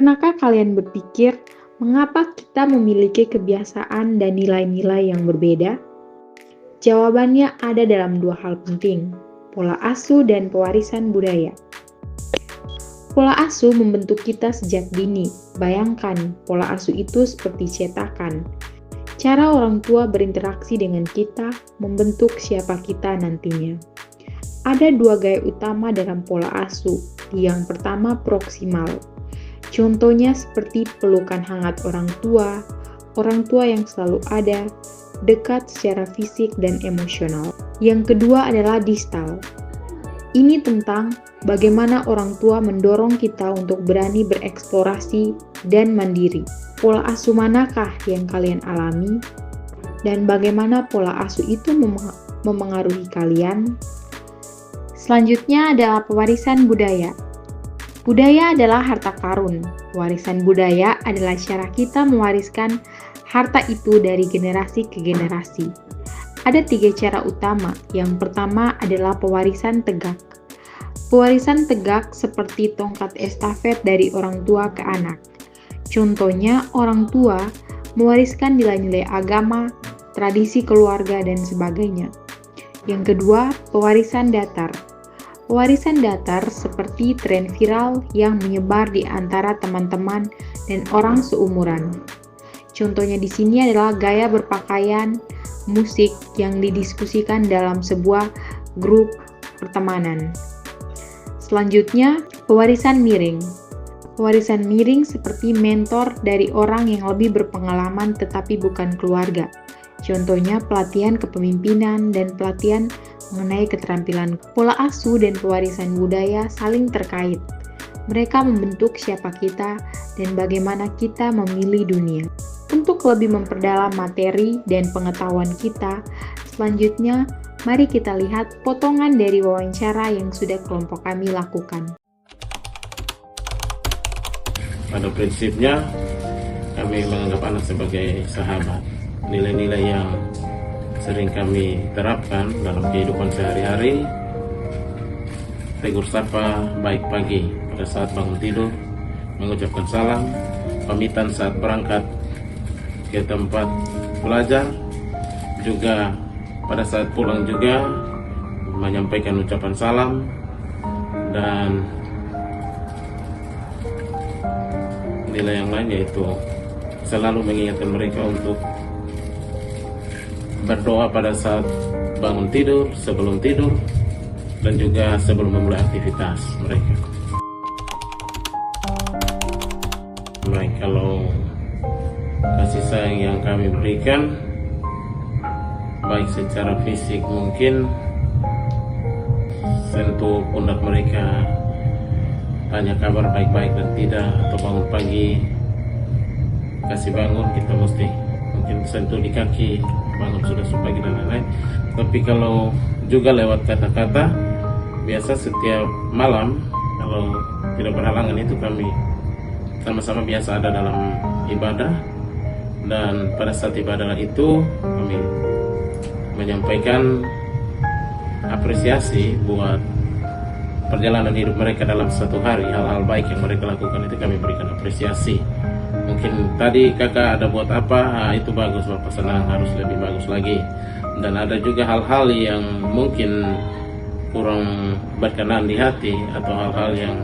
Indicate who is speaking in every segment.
Speaker 1: Pernahkah kalian berpikir, mengapa kita memiliki kebiasaan dan nilai-nilai yang berbeda? Jawabannya ada dalam dua hal penting, pola asuh dan pewarisan budaya. Pola asuh membentuk kita sejak dini. Bayangkan, pola asuh itu seperti cetakan. Cara orang tua berinteraksi dengan kita membentuk siapa kita nantinya. Ada dua gaya utama dalam pola asuh. Yang pertama, proksimal. Contohnya seperti pelukan hangat orang tua yang selalu ada, dekat secara fisik dan emosional. Yang kedua adalah distal. Ini tentang bagaimana orang tua mendorong kita untuk berani bereksplorasi dan mandiri. Pola asuh manakah yang kalian alami? Dan bagaimana pola asuh itu memengaruhi kalian? Selanjutnya adalah pewarisan budaya. Budaya adalah harta karun. Warisan budaya adalah cara kita mewariskan harta itu dari generasi ke generasi. Ada 3 cara utama. Yang pertama adalah pewarisan tegak. Pewarisan tegak seperti tongkat estafet dari orang tua ke anak. Contohnya, orang tua mewariskan nilai-nilai agama, tradisi keluarga, dan sebagainya. Yang kedua, pewarisan datar. Pewarisan datar seperti tren viral yang menyebar di antara teman-teman dan orang seumuran. Contohnya di sini adalah gaya berpakaian, musik yang didiskusikan dalam sebuah grup pertemanan. Selanjutnya, pewarisan miring. Pewarisan miring seperti mentor dari orang yang lebih berpengalaman tetapi bukan keluarga. Contohnya pelatihan kepemimpinan dan pelatihan mengenai keterampilan. Pola asuh dan pewarisan budaya saling terkait. Mereka membentuk siapa kita dan bagaimana kita memilih dunia. Untuk lebih memperdalam materi dan pengetahuan kita, selanjutnya mari kita lihat potongan dari wawancara yang sudah kelompok kami lakukan.
Speaker 2: Pada prinsipnya, kami menganggap anak sebagai sahabat. Nilai-nilai yang sering kami terapkan dalam kehidupan sehari-hari, tegur sapa baik pagi pada saat bangun tidur, mengucapkan salam, pamitan saat berangkat ke tempat belajar, juga pada saat pulang juga menyampaikan ucapan salam, dan nilai yang lain yaitu selalu mengingatkan mereka untuk berdoa pada saat bangun tidur, sebelum tidur, dan juga sebelum memulai aktivitas mereka. Baik, kalau kasih sayang yang kami berikan, baik secara fisik mungkin sentuh pundak mereka, tanya kabar baik-baik dan tidak, atau bangun pagi kasih bangun, kita mesti mungkin sentuh di kaki, bangun sudah pagi dan lain-lain. Tapi kalau juga lewat kata-kata, biasa setiap malam kalau tidak berhalangan itu kami sama-sama biasa ada dalam ibadah, dan pada saat ibadah itu kami menyampaikan apresiasi buat perjalanan hidup mereka dalam satu hari. Hal-hal baik yang mereka lakukan itu kami berikan apresiasi. Mungkin tadi kakak ada buat apa, itu bagus, bapak senang, harus lebih bagus lagi. Dan ada juga hal-hal yang mungkin kurang berkenan di hati atau hal-hal yang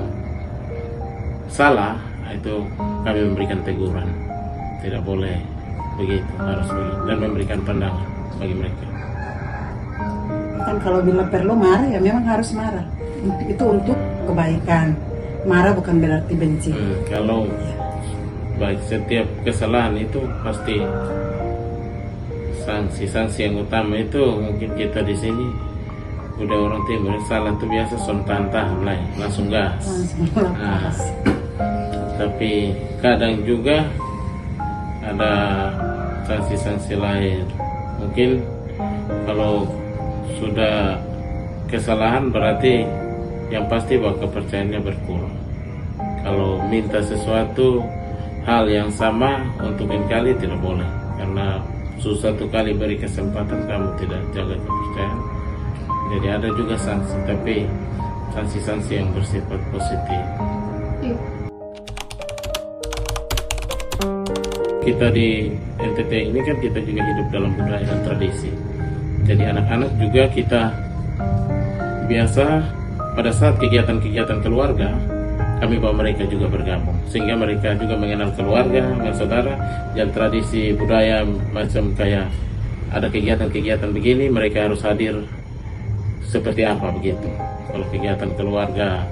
Speaker 2: salah, itu kami memberikan teguran. Tidak boleh begitu, harus begitu, dan memberikan pandangan bagi mereka.
Speaker 3: Kan kalau bila perlu marah, ya memang harus marah. Itu untuk kebaikan. Marah bukan berarti benci.
Speaker 2: Kalau baik, setiap kesalahan itu pasti sanksi yang utama itu mungkin kita di sini udah orang timur, salah itu biasa sontantah langsung gas. Tapi kadang juga ada sanksi lain. Mungkin kalau sudah kesalahan berarti yang pasti bahwa kepercayaannya berkurang. Kalau minta sesuatu hal yang sama untuk lain kali tidak boleh, karena satu kali beri kesempatan kamu tidak jaga kepercayaan. Jadi ada juga sanksi, tapi sanksi yang bersifat positif. Kita di NTT ini kan kita juga hidup dalam budaya dan tradisi. Jadi anak-anak juga kita biasa pada saat kegiatan-kegiatan keluarga, kami bawa mereka juga bergabung, sehingga mereka juga mengenal keluarga, mengenal saudara, dan tradisi budaya macam kayak ada kegiatan-kegiatan begini, mereka harus hadir seperti apa begitu. Kalau kegiatan keluarga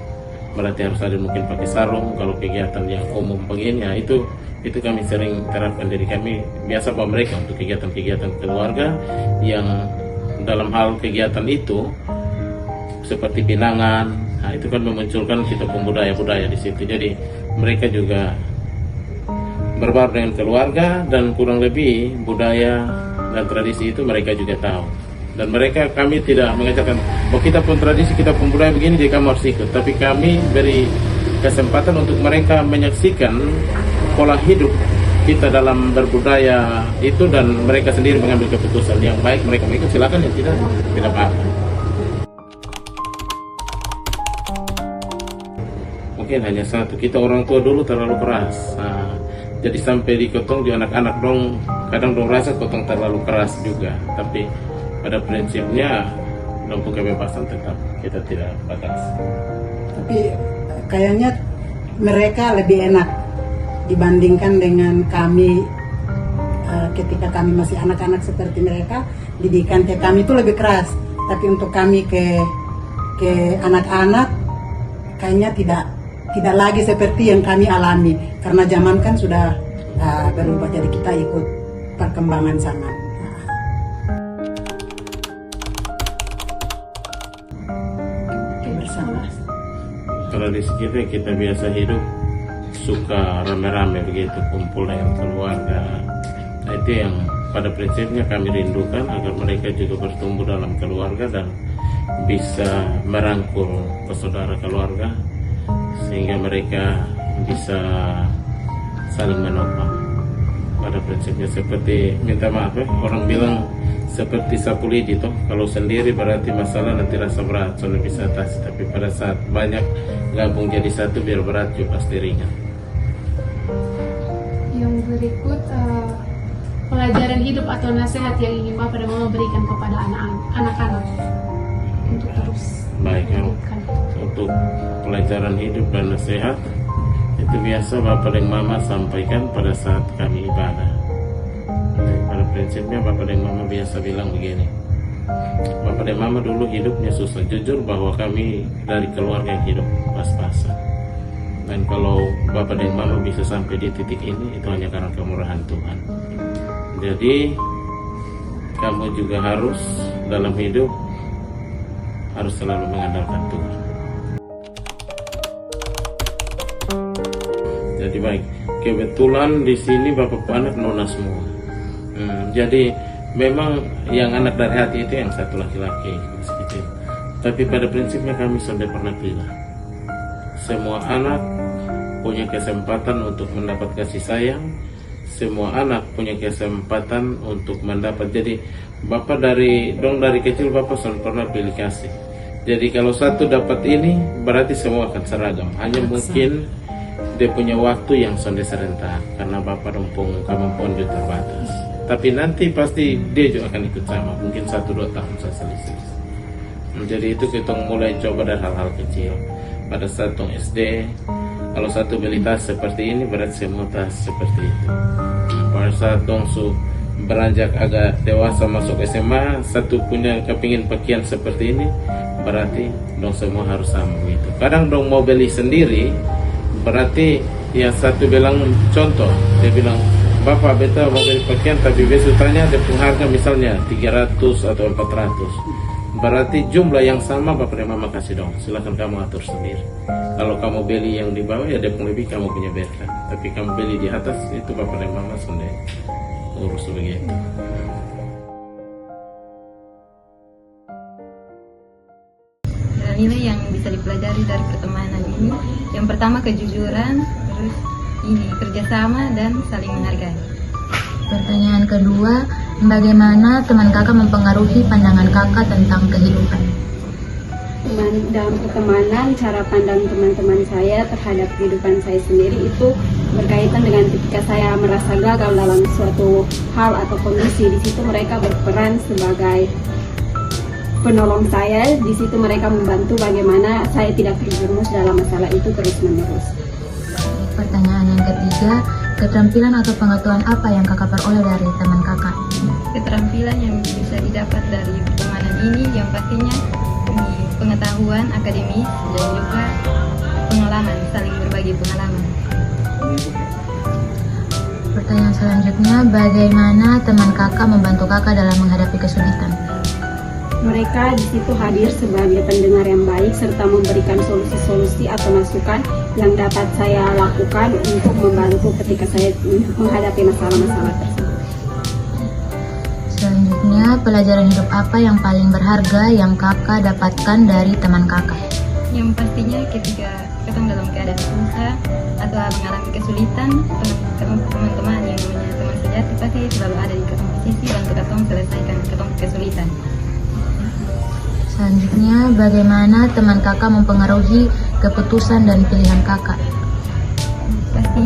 Speaker 2: berarti harus hadir mungkin pakai sarung. Kalau kegiatan yang umum begini, ya itu kami sering terapkan diri kami biasa bawa mereka untuk kegiatan-kegiatan keluarga yang dalam hal kegiatan itu seperti pinangan. Nah, itu kan memunculkan kita budaya-budaya di situ. Jadi mereka juga berbaur dengan keluarga dan kurang lebih budaya dan tradisi itu mereka juga tahu. Dan mereka, kami tidak mengajarkan bahwa kita pun tradisi, kita pun budaya begini, jadi kamu harus ikut. Tapi kami beri kesempatan untuk mereka menyaksikan pola hidup kita dalam berbudaya itu, dan mereka sendiri mengambil keputusan yang baik. Mereka ikut, silakan, yang tidak apa-apa. Mungkin hanya satu, kita orang tua dulu terlalu keras. Nah, jadi sampai dikotong di anak-anak dong, kadang dong rasa kotong terlalu keras juga. Tapi pada prinsipnya dong kebebasan tetap kita tidak batasi.
Speaker 3: Tapi kayaknya mereka lebih enak dibandingkan dengan kami ketika kami masih anak-anak seperti mereka. Didikan kami itu lebih keras. Tapi untuk kami ke anak-anak kayaknya tidak lagi seperti yang kami alami, karena zaman kan sudah berubah, jadi kita ikut perkembangan zaman. Bersama.
Speaker 2: Tradisi kita biasa hidup suka rame-rame begitu, kumpul dengan keluarga. Nah, itu yang pada prinsipnya kami rindukan, agar mereka juga bertumbuh dalam keluarga dan bisa merangkul saudara keluarga, sehingga mereka bisa saling menopang. Pada prinsipnya seperti, minta maaf ya, orang bilang seperti sapu lidi toh, kalau sendiri berarti masalah nanti rasa berat, soalnya bisa atasi. Tapi pada saat banyak gabung jadi satu, biar berat juga pasti ringan.
Speaker 4: Yang berikut, pelajaran hidup atau nasihat yang ingin Bapak dan Mama berikan kepada anak-anak untuk terus
Speaker 2: baik ya. Untuk pelajaran hidup dan nasihat itu biasa Bapak dan Mama sampaikan pada saat kami ibadah. Pada prinsipnya Bapak dan Mama biasa bilang begini, Bapak dan Mama dulu hidupnya susah, jujur bahwa kami dari keluarga yang hidup pas-pasan. Dan kalau Bapak dan Mama bisa sampai di titik ini, itu hanya karena kemurahan Tuhan. Jadi kamu juga harus dalam hidup harus selalu mengandalkan Tuhan. Jadi baik, kebetulan di sini bapak anak nona semua. Jadi memang yang anak dari hati itu yang satu laki-laki masih kecil. Tapi pada prinsipnya kami sudah pernah bilang, semua anak punya kesempatan untuk mendapat kasih sayang. Semua anak punya kesempatan untuk mendapat. Jadi bapak dari kecil bapak selalu pernah pilih kasih. Jadi kalau satu dapat ini, berarti semua akan seragam. Hanya mungkin dia punya waktu yang sudah serentak, karena bapak kemampuan dia terbatas. Tapi nanti pasti dia juga akan ikut sama. Mungkin 1-2 tahun saya selisih. Jadi itu kita mulai coba dari hal-hal kecil. Pada saat SD, kalau satu beli tas seperti ini, berarti semua tas seperti itu. Pada saat beranjak agak dewasa masuk SMA, satu punya kepingin pakaian seperti ini, berarti semua harus sama gitu. Kadang mau beli sendiri, berarti yang satu bilang contoh, dia bilang, Bapak beta mau beli pakaian, tapi besok tanya dia harga misalnya 300 atau 400. Berarti jumlah yang sama Bapak dan Mama kasih dong, silahkan kamu atur sendiri. Kalau kamu beli yang di bawah, ya dia lebih kamu punya berkah. Tapi kamu beli di atas, itu Bapak dan Mama sendiri urus begitu.
Speaker 5: Nilai yang bisa dipelajari dari pertemanan ini, yang pertama kejujuran, terus ini kerjasama dan saling menghargai.
Speaker 6: Pertanyaan kedua, bagaimana teman kakak mempengaruhi pandangan kakak tentang kehidupan?
Speaker 7: dalam pertemanan, cara pandang teman-teman saya terhadap kehidupan saya sendiri itu berkaitan dengan ketika saya merasa gagal dalam suatu hal atau kondisi. Di situ mereka berperan sebagai penolong saya. Di situ mereka membantu bagaimana saya tidak terjerumus dalam masalah itu terus-menerus.
Speaker 6: Pertanyaan yang ketiga, keterampilan atau pengetahuan apa yang kakak peroleh dari teman kakak?
Speaker 5: Keterampilan yang bisa didapat dari pertemanan ini yang pastinya pengetahuan akademis dan juga pengalaman, saling berbagi pengalaman.
Speaker 6: Pertanyaan selanjutnya, bagaimana teman kakak membantu kakak dalam menghadapi kesulitan?
Speaker 7: Mereka di situ hadir sebagai pendengar yang baik serta memberikan solusi-solusi atau masukan yang dapat saya lakukan untuk membantu ketika saya menghadapi masalah-masalah tersebut.
Speaker 6: Selanjutnya, pelajaran hidup apa yang paling berharga yang kakak dapatkan dari teman kakak?
Speaker 5: Yang pastinya ketika ketemu dalam keadaan susah atau mengalami kesulitan, teman-teman yang namanya teman sejati pasti selalu ada di posisi bantu katong selesaikan ketong kesulitan.
Speaker 6: Selanjutnya, bagaimana teman kakak mempengaruhi keputusan dan pilihan kakak?
Speaker 5: Pasti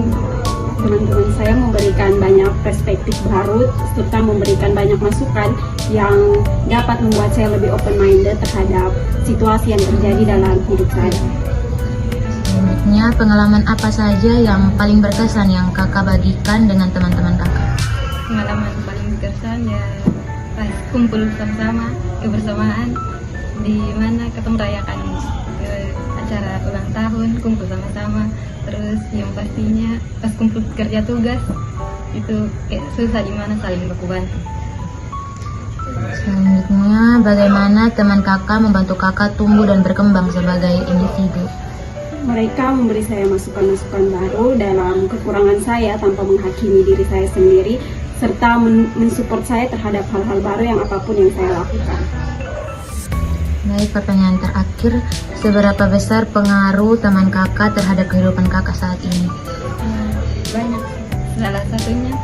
Speaker 7: Teman-teman saya memberikan banyak perspektif baru serta memberikan banyak masukan yang dapat membuat saya lebih open-minded terhadap situasi yang terjadi dalam hidup saya.
Speaker 6: Selanjutnya, pengalaman apa saja yang paling berkesan yang kakak bagikan dengan teman-teman kakak?
Speaker 5: pengalaman paling berkesan ya pas kumpul sama-sama, kebersamaan di mana ketemu rayakan acara ulang tahun, kumpul sama-sama. Terus yang pastinya pas kumpul kerja tugas itu kayak susah di mana saling baku bantu.
Speaker 6: Selanjutnya, bagaimana teman kakak membantu kakak tumbuh dan berkembang sebagai individu?
Speaker 7: Mereka memberi saya masukan-masukan baru dalam kekurangan saya tanpa menghakimi diri saya sendiri, serta mensupport saya terhadap hal-hal baru yang apapun yang saya lakukan.
Speaker 6: Baik, pertanyaan terakhir, seberapa besar pengaruh teman kakak terhadap kehidupan kakak saat ini?
Speaker 5: Banyak. Salah satunya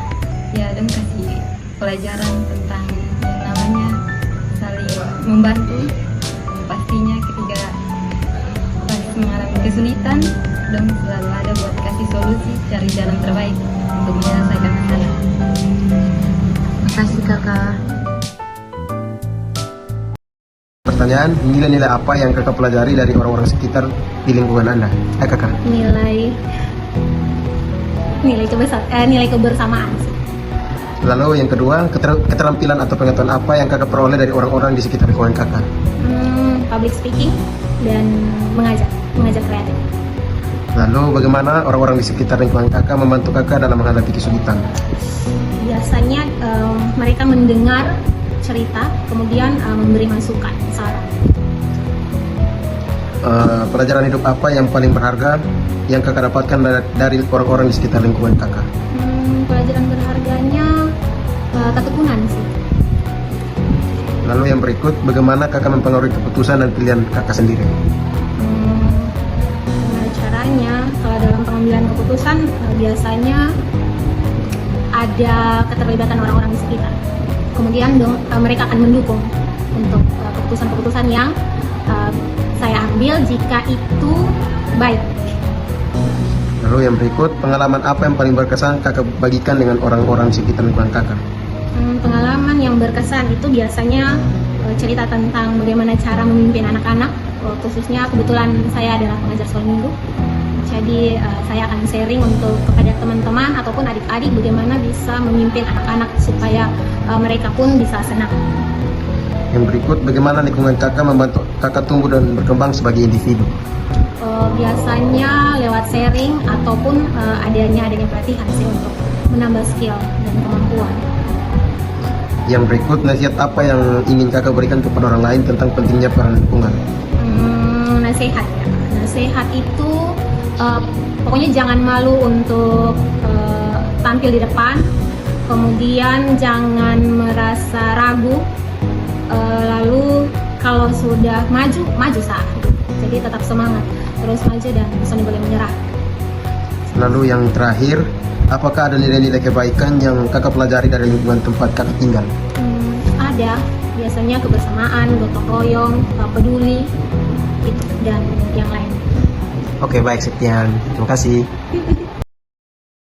Speaker 5: ya dan kasih pelajaran tentang yang namanya saling membantu. Pastinya ketika pas mengalami kesulitan, dan selalu ada buat kasih solusi, cari jalan terbaik untuk menyelesaikan masalah.
Speaker 6: Makasih kakak.
Speaker 8: Pertanyaan, nilai-nilai apa yang kakak pelajari dari orang-orang sekitar di lingkungan Anda? Kakak.
Speaker 9: Nilai kebersamaan sih.
Speaker 8: Lalu yang kedua, keterampilan atau pengetahuan apa yang kakak peroleh dari orang-orang di sekitar lingkungan kakak?
Speaker 9: Public speaking dan mengajar kreatif.
Speaker 8: Lalu bagaimana orang-orang di sekitar lingkungan kakak membantu kakak dalam menghadapi kesulitan?
Speaker 9: Biasanya mereka mendengar cerita, kemudian memberi masukan, saran.
Speaker 8: Pelajaran hidup apa yang paling berharga yang kakak dapatkan dari orang-orang di sekitar lingkungan kakak?
Speaker 9: Pelajaran berharganya ketekunan sih.
Speaker 8: Lalu yang berikut, bagaimana kakak mempengaruhi keputusan dan pilihan kakak sendiri?
Speaker 9: Caranya, kalau dalam pengambilan keputusan biasanya ada keterlibatan orang-orang di sekitar. Kemudian mereka akan mendukung untuk keputusan-keputusan yang saya ambil jika itu baik.
Speaker 8: Lalu yang berikut, pengalaman apa yang paling berkesan kakak bagikan dengan orang-orang di sekitar lingkungan kakak?
Speaker 9: Pengalaman yang berkesan itu biasanya cerita tentang bagaimana cara memimpin anak-anak, khususnya kebetulan saya adalah pengajar sekolah minggu. Jadi saya akan sharing untuk kepada teman-teman ataupun adik-adik bagaimana bisa memimpin anak-anak supaya mereka pun bisa senang.
Speaker 8: Yang berikut, bagaimana lingkungan kakak membantu kakak tumbuh dan berkembang sebagai individu?
Speaker 9: Biasanya lewat sharing ataupun adanya pelatihan sih untuk menambah skill dan kemampuan.
Speaker 8: Yang berikut, nasihat apa yang ingin kakak berikan kepada orang lain tentang pentingnya peran lingkungan?
Speaker 9: Nasihat ya. Nasihat itu pokoknya jangan malu untuk tampil di depan, kemudian jangan merasa ragu, lalu kalau sudah maju sah. Jadi tetap semangat, terus maju dan jangan boleh menyerah.
Speaker 8: Lalu yang terakhir, apakah ada nilai-nilai kebaikan yang kakak pelajari dari lingkungan tempat kakak tinggal?
Speaker 9: Ada, biasanya kebersamaan, gotong royong, peduli, itu dan yang lain.
Speaker 8: Oke, baik, sekian. Terima kasih.